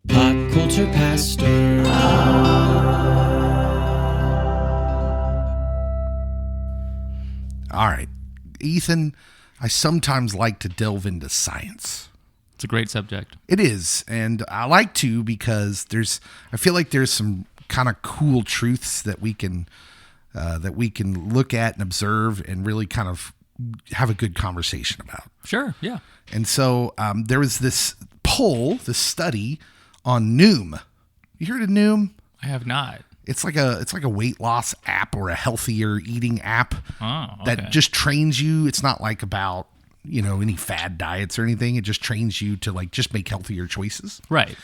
Pop Culture Pastor. All right, Ethan, I sometimes like to delve into science. It's a great subject. It is, and I like to because I feel like there's some kind of cool truths that we can look at and observe and really kind of have a good conversation about. Sure, yeah. And so there was this study on Noom. You heard of Noom? I have not. It's like a weight loss app or a healthier eating app that Okay. just trains you. It's not like about, any fad diets or anything. It just trains you to like just make healthier choices. Right.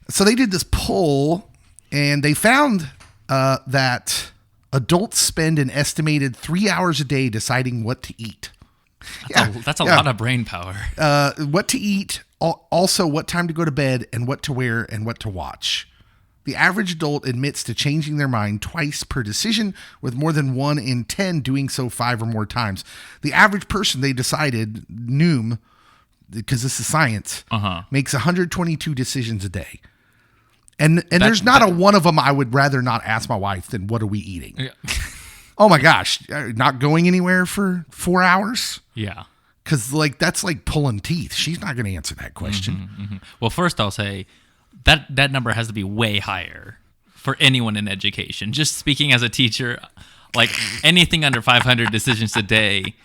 So they did this poll and they found that adults spend an estimated 3 hours a day deciding what to eat. That's a lot of brain power. What to eat, also what time to go to bed, and what to wear and what to watch. The average adult admits to changing their mind twice per decision, with more than 1 in 10 doing so 5 or more times. The average person, they decided, Noom, because this is science, makes 122 decisions a day. And there's not a one of them I would rather not ask my wife than what are we eating? Yeah. Oh my gosh, not going anywhere for 4 hours? Yeah. Because that's like pulling teeth. She's not going to answer that question. Well, first I'll say that number has to be way higher for anyone in education. Just speaking as a teacher, like anything under 500 decisions a day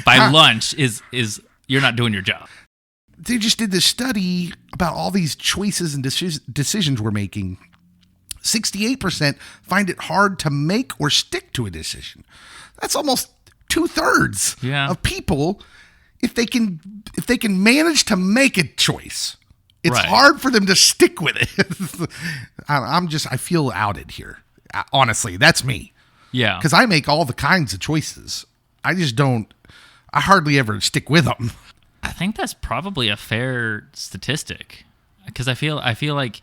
by lunch is you're not doing your job. They just did this study about all these choices and decisions we're making. 68% find it hard to make or stick to a decision. That's almost 2/3 of people. If they can manage to make a choice, it's Right. hard for them to stick with it. I feel outed here. Honestly, that's me. Yeah. Because I make all the kinds of choices. I hardly ever stick with them. I think that's probably a fair statistic, because I feel like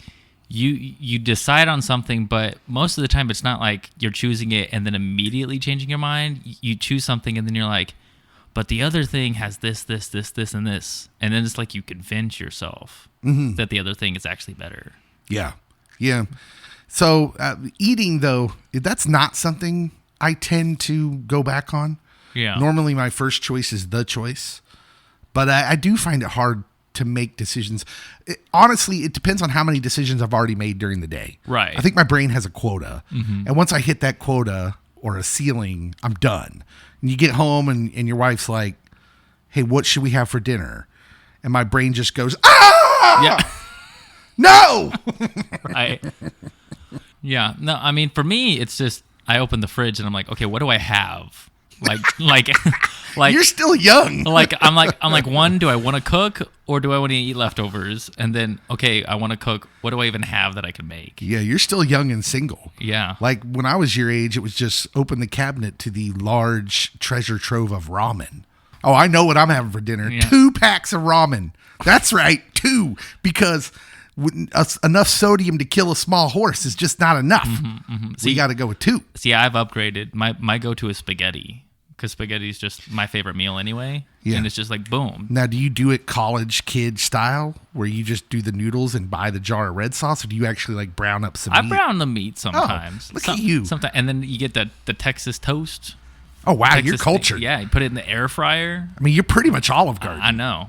you decide on something, but most of the time it's not like you're choosing it and then immediately changing your mind. You choose something and then you're like, but the other thing has this, and this, and then it's like you convince yourself that the other thing is actually better. Yeah. So eating, though, that's not something I tend to go back on. Yeah. Normally, my first choice is the choice, but I do find it hard to make decisions. Honestly, it depends on how many decisions I've already made during the day. Right. I think my brain has a quota, and once I hit that quota or a ceiling, I'm done. And you get home, and your wife's like, "Hey, what should we have for dinner?" And my brain just goes, "Ah, Yeah. no!" Yeah. No, I mean, for me, it's just I open the fridge and I'm like, okay, what do I have? Like You're still young. I'm like, one, do I want to cook or do I want to eat leftovers? And then, okay, I want to cook. What do I even have that I can make? Yeah, you're still young and single. Yeah. Like when I was your age, it was just open the cabinet to the large treasure trove of ramen. Oh, I know what I'm having for dinner. Yeah. 2 packs of ramen. That's right, 2. Because enough sodium to kill a small horse is just not enough. So you got to go with 2. See, I've upgraded. My go-to is spaghetti, because spaghetti is just my favorite meal anyway. Yeah. And it's just like, boom. Now, do you do it college kid style, where you just do the noodles and buy the jar of red sauce, or do you actually like brown up some I meat? brown the meat sometimes. look at you. Sometimes, and then you get the Texas toast. Oh, wow, Texas you're cultured. Yeah, you put it in the air fryer. I mean, you're pretty much Olive Garden. I know.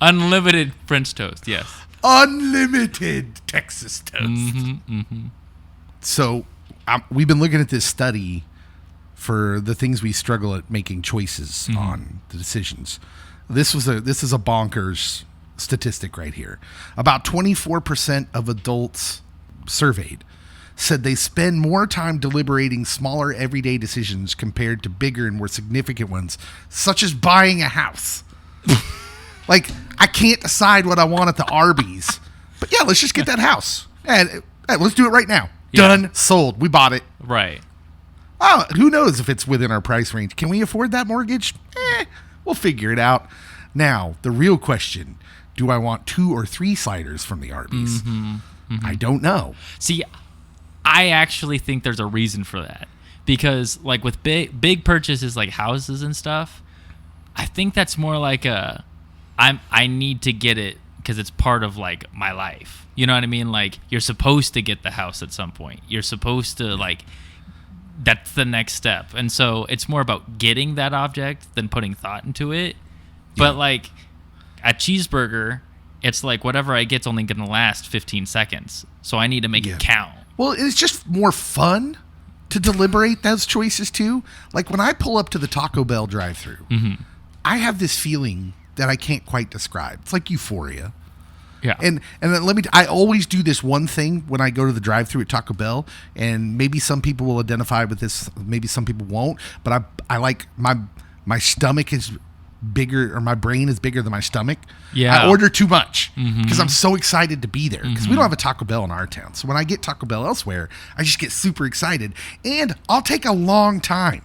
Unlimited French toast, yes. Unlimited Texas toast. So we've been looking at this study for the things we struggle at making choices on, the decisions. This is a bonkers statistic right here. About 24% of adults surveyed said they spend more time deliberating smaller everyday decisions compared to bigger and more significant ones, such as buying a house. Like, I can't decide what I want at the Arby's, but yeah, let's just get that house. And let's do it right now. Yeah. Done, sold, we bought it. Right. Oh, who knows if it's within our price range? Can we afford that mortgage? We'll figure it out. Now, the real question, do I want 2 or 3 sliders from the Arby's? I don't know. See, I actually think there's a reason for that, because like with big purchases like houses and stuff, I think that's more like I need to get it because it's part of like my life. You know what I mean? Like you're supposed to get the house at some point. You're supposed to like, that's the next step. And so it's more about getting that object than putting thought into it. But like a cheeseburger, it's like whatever I get's only going to last 15 seconds. So I need to make it count. Well, it's just more fun to deliberate those choices too. Like when I pull up to the Taco Bell drive-thru, I have this feeling that I can't quite describe. It's like euphoria. Yeah. And then I always do this one thing when I go to the drive-thru at Taco Bell, and maybe some people will identify with this, maybe some people won't, but I like my stomach is bigger, or my brain is bigger than my stomach. Yeah. I order too much because I'm so excited to be there, because we don't have a Taco Bell in our town. So when I get Taco Bell elsewhere, I just get super excited, and I'll take a long time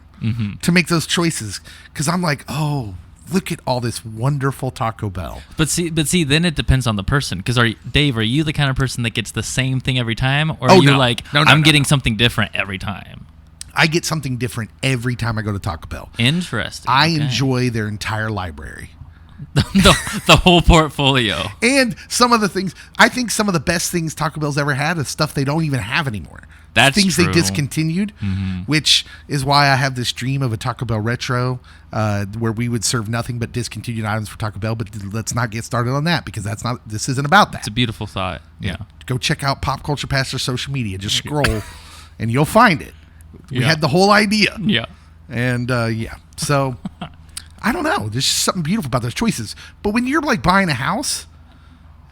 to make those choices because I'm like, oh, look at all this wonderful Taco Bell. But see, then it depends on the person. Because Dave, are you the kind of person that gets the same thing every time, or are you I'm getting something different every time? I get something different every time I go to Taco Bell. Interesting. I enjoy their entire library. the whole portfolio. And some of the things, I think some of the best things Taco Bell's ever had is stuff they don't even have anymore. That's things true. They discontinued, which is why I have this dream of a Taco Bell retro where we would serve nothing but discontinued items for Taco Bell. But let's not get started on that, because this isn't about that. It's a beautiful thought. Yeah. Go check out Pop Culture Pastor's social media. Just scroll and you'll find it. We had the whole idea. Yeah. And so I don't know. There's just something beautiful about those choices. But when you're like buying a house,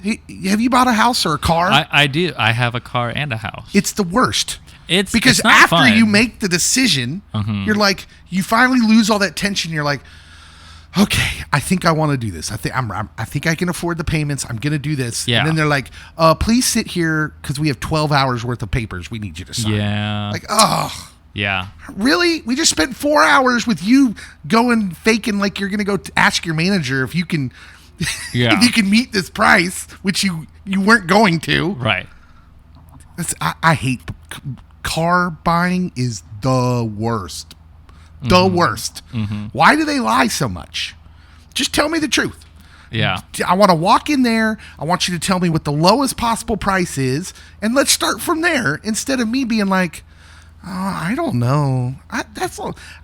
have you bought a house or a car? I do. I have a car and a house. It's the worst. Because it's not after fun. you make the decision, you're like, you finally lose all that tension. You're like, okay, I think I want to do this. I think I can afford the payments. I'm going to do this. Yeah. And then they're like, please sit here because we have 12 hours worth of papers we need you to sign. Yeah. Like, oh. Yeah. Really? We just spent 4 hours with you going faking like you're going to go ask your manager if you can if you can meet this price, which you weren't going to. Right. I hate car buying is the worst. The worst. Why do they lie so much? Just tell me the truth. Yeah. I want to walk in there. I want you to tell me what the lowest possible price is, and let's start from there instead of me being like, oh, I don't know. I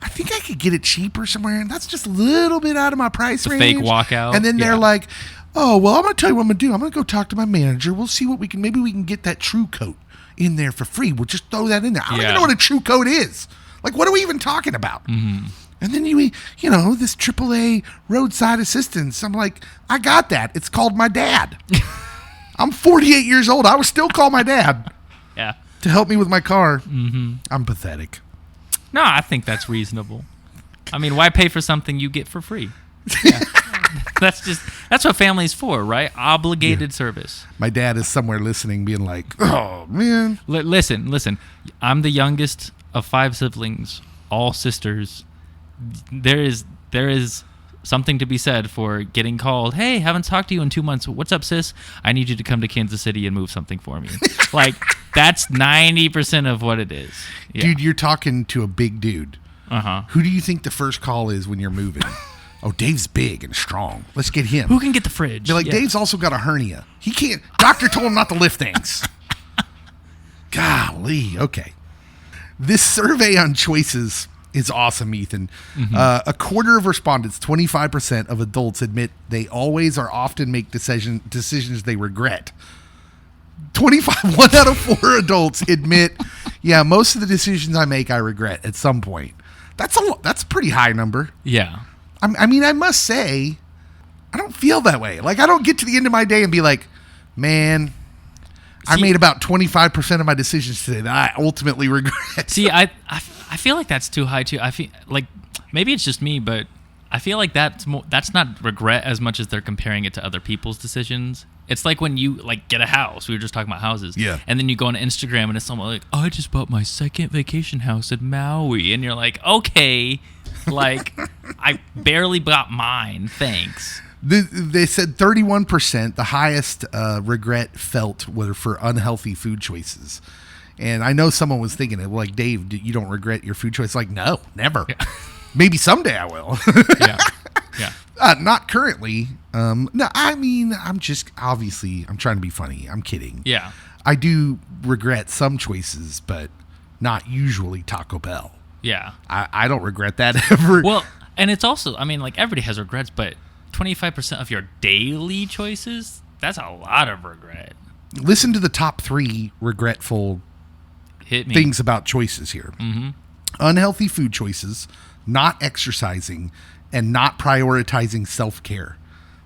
think I could get it cheaper somewhere, and that's just a little bit out of my price range. Fake walkout. And then they're like, oh, well, I'm going to tell you what I'm going to do. I'm going to go talk to my manager. We'll see what maybe we can get that True Coat in there for free. We'll just throw that in there. I don't even know what a True Coat is. Like, what are we even talking about? And then this AAA roadside assistance. I'm like, I got that. It's called my dad. I'm 48 years old. I would still call my dad. Yeah. To help me with my car. I'm pathetic. No, I think that's reasonable. I mean, why pay for something you get for free? Yeah. That's what family's for, right? Obligated service. My dad is somewhere listening, being like, oh, man. Listen. I'm the youngest of 5 siblings, all sisters. There is something to be said for getting called, hey, haven't talked to you in 2 months. What's up, sis? I need you to come to Kansas City and move something for me. Like, that's 90% of what it is. Yeah. Dude, you're talking to a big dude. Uh-huh. Who do you think the first call is when you're moving? Oh, Dave's big and strong. Let's get him. Who can get the fridge? You're like, Dave's also got a hernia. He can't. Doctor told him not to lift things. Golly. Okay. This survey on choices is awesome, Ethan. A quarter of respondents, 25% of adults, admit they always or often make decisions they regret. 1 out of 4 adults admit, yeah, most of the decisions I make I regret at some point. That's a pretty high number. Yeah. I mean, I must say, I don't feel that way. Like, I don't get to the end of my day and be like, man, I made about 25% of my decisions today that I ultimately regret. See, I feel like that's too high too. I feel like maybe it's just me, but I feel like that's not regret as much as they're comparing it to other people's decisions. It's like when you like get a house. We were just talking about houses. Yeah. And then you go on Instagram and it's someone like, oh, I just bought my second vacation house at Maui. And you're like, okay, like I barely bought mine. Thanks. They said 31%, the highest regret felt were for unhealthy food choices. And I know someone was thinking it, like, Dave, you don't regret your food choice? Like, no, never. Yeah. Maybe someday I will. Yeah. Not currently. No, I mean, I'm trying to be funny. I'm kidding. Yeah. I do regret some choices, but not usually Taco Bell. Yeah. I don't regret that ever. Well, and it's also, I mean, like, everybody has regrets, but 25% of your daily choices, that's a lot of regret. Listen to the top 3 regretful Hit me. things about choices here. Mm-hmm. Unhealthy food choices, not exercising, and not prioritizing self-care.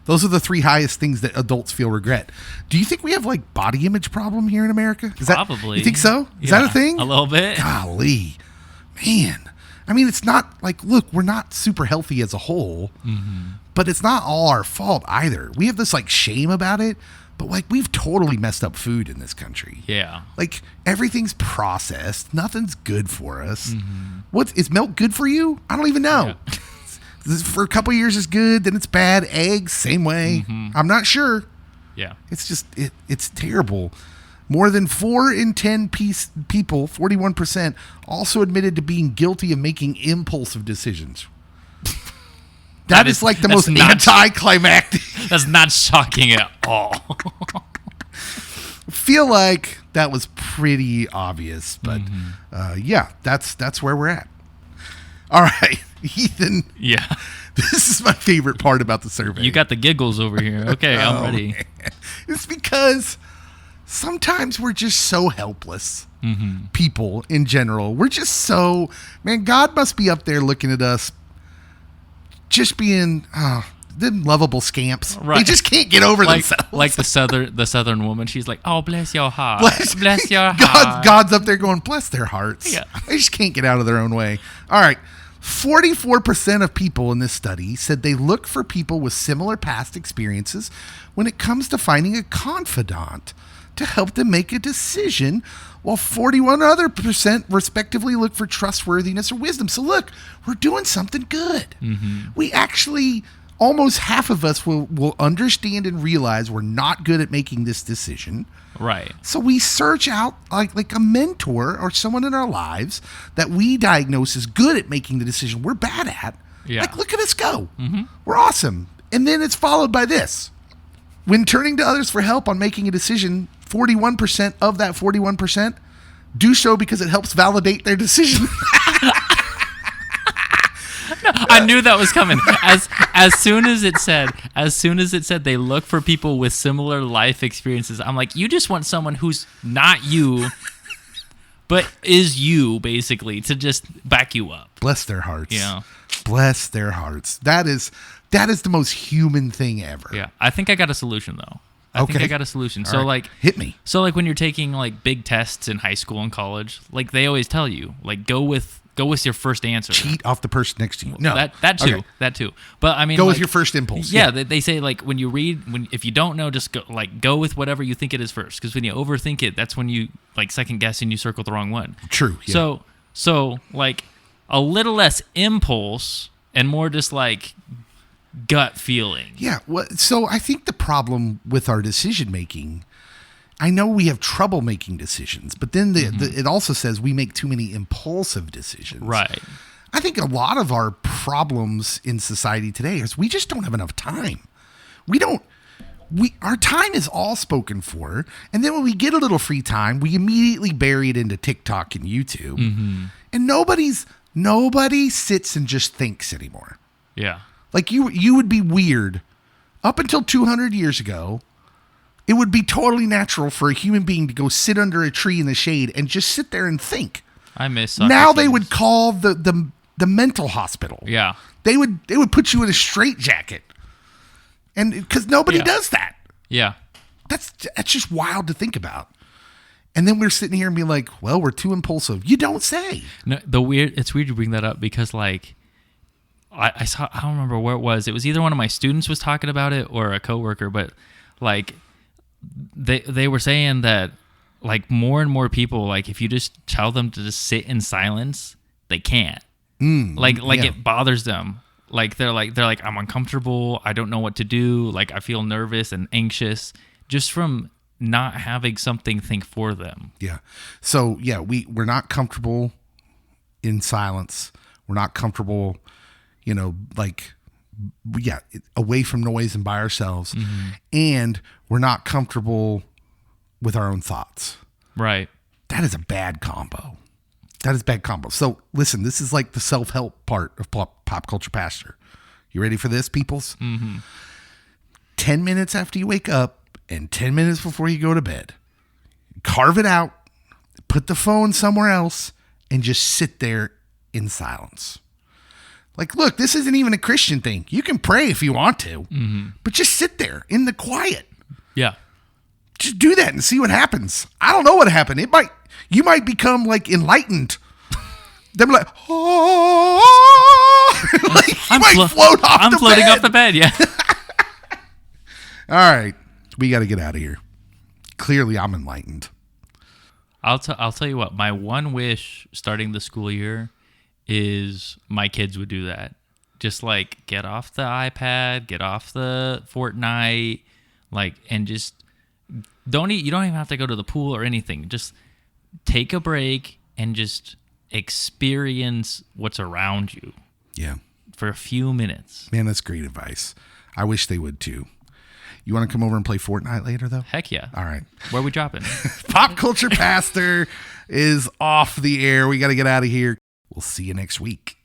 Those are the 3 highest things that adults feel regret. Do you think we have like body image problem here in America? Probably. You think so? Is Yeah, that a thing? A little bit. Golly, man. I mean, it's not like, look, we're not super healthy as a whole, but it's not all our fault either. We have this like shame about it, but like we've totally messed up food in this country. Yeah. Like everything's processed. Nothing's good for us. Is milk good for you? I don't even know. Yeah. For a couple years it's good, then it's bad. Eggs, same way. I'm not sure. Yeah. It's just it's terrible. More than 4 in 10 people, 41%, also admitted to being guilty of making impulsive decisions. That is like the most anticlimactic. That's not shocking at all. Feel like that was pretty obvious, but yeah, that's where we're at. All right, Ethan. Yeah. This is my favorite part about the survey. You got the giggles over here. Okay, I'm ready. Man. It's because sometimes we're just so helpless. People in general. We're just so, man, God must be up there looking at us just being them lovable scamps. Right. They just can't get over themselves. Like the southern woman. She's like, oh, bless your heart. Bless your heart. God's up there going, bless their hearts. Yeah. They just can't get out of their own way. All right. 44% of people in this study said they look for people with similar past experiences when it comes to finding a confidant to help them make a decision, while 41 other percent respectively look for trustworthiness or wisdom. So look, we're doing something good. We actually, almost half of us will understand and realize we're not good at making this decision. Right. So we search out like a mentor or someone in our lives that we diagnose as good at making the decision we're bad at. Yeah. Like, look at us go. We're awesome. And then it's followed by this. When turning to others for help on making a decision, 41% of that 41% do so because it helps validate their decision. I knew that was coming. As soon as it said they look for people with similar life experiences, I'm like, you just want someone who's not you, but is you, basically, to just back you up. Bless their hearts. Yeah. Bless their hearts. That is the most human thing ever. Yeah. I think I got a solution, though. I think I got a solution. All so, right. like, hit me. So, like, when you're taking, like, big tests in high school and college, like, they always tell you, like, go with your first answer. Cheat off the person next to you. No. That too. Okay. That too. But I mean, go with your first impulse. Yeah, they say, like, when you read, if you don't know, just go with whatever you think it is first. Because when you overthink it, that's when you, like, second guess and you circle the wrong one. True. Yeah. So like, a little less impulse and more just like gut feeling. Yeah. Well, so I think the problem with our decision making, I know we have trouble making decisions, but then it also says we make too many impulsive decisions. Right. I think a lot of our problems in society today is we just don't have enough time. Our time is all spoken for, and then when we get a little free time, we immediately bury it into TikTok and YouTube. And nobody sits and just thinks anymore. Yeah. Like you would be weird. Up until 200 years ago, it would be totally natural for a human being to go sit under a tree in the shade and just sit there and think. I miss Socrates. Now they would call the mental hospital. Yeah. They would put you in a straitjacket. And because nobody does that. Yeah. That's just wild to think about. And then we're sitting here and being like, well, we're too impulsive. You don't say. No, it's weird you bring that up because, like, I saw, I don't remember where it was. It was either one of my students was talking about it or a coworker, but like they were saying that, like, more and more people, like, if you just tell them to just sit in silence, they can't. It bothers them. Like they're like I'm uncomfortable. I don't know what to do. Like, I feel nervous and anxious just from not having something think for them. Yeah. So yeah, we're not comfortable in silence. We're not comfortable, like away from noise and by ourselves, and we're not comfortable with our own thoughts. Right. That is a bad combo. So listen, this is like the self-help part of Pop Culture Pastor. You ready for this, peoples? 10 minutes after you wake up and 10 minutes before you go to bed, carve it out, put the phone somewhere else, and just sit there in silence. Like, look, this isn't even a Christian thing. You can pray if you want to, but just sit there in the quiet. Yeah. Just do that and see what happens. I don't know what happened. You might become like enlightened. They'll be like, oh, like, you might float off I'm the floating bed. off the bed. Yeah. All right, we got to get out of here. Clearly, I'm enlightened. I'll tell you what. My one wish starting the school year is my kids would do that. Just like get off the iPad, get off the Fortnite, like, and just you don't even have to go to the pool or anything. Just take a break and just experience what's around you. Yeah. For a few minutes. Man, that's great advice. I wish they would too. You want to come over and play Fortnite later, though? Heck yeah. All right. Where are we dropping? Pop Culture Pastor is off the air. We got to get out of here. We'll see you next week.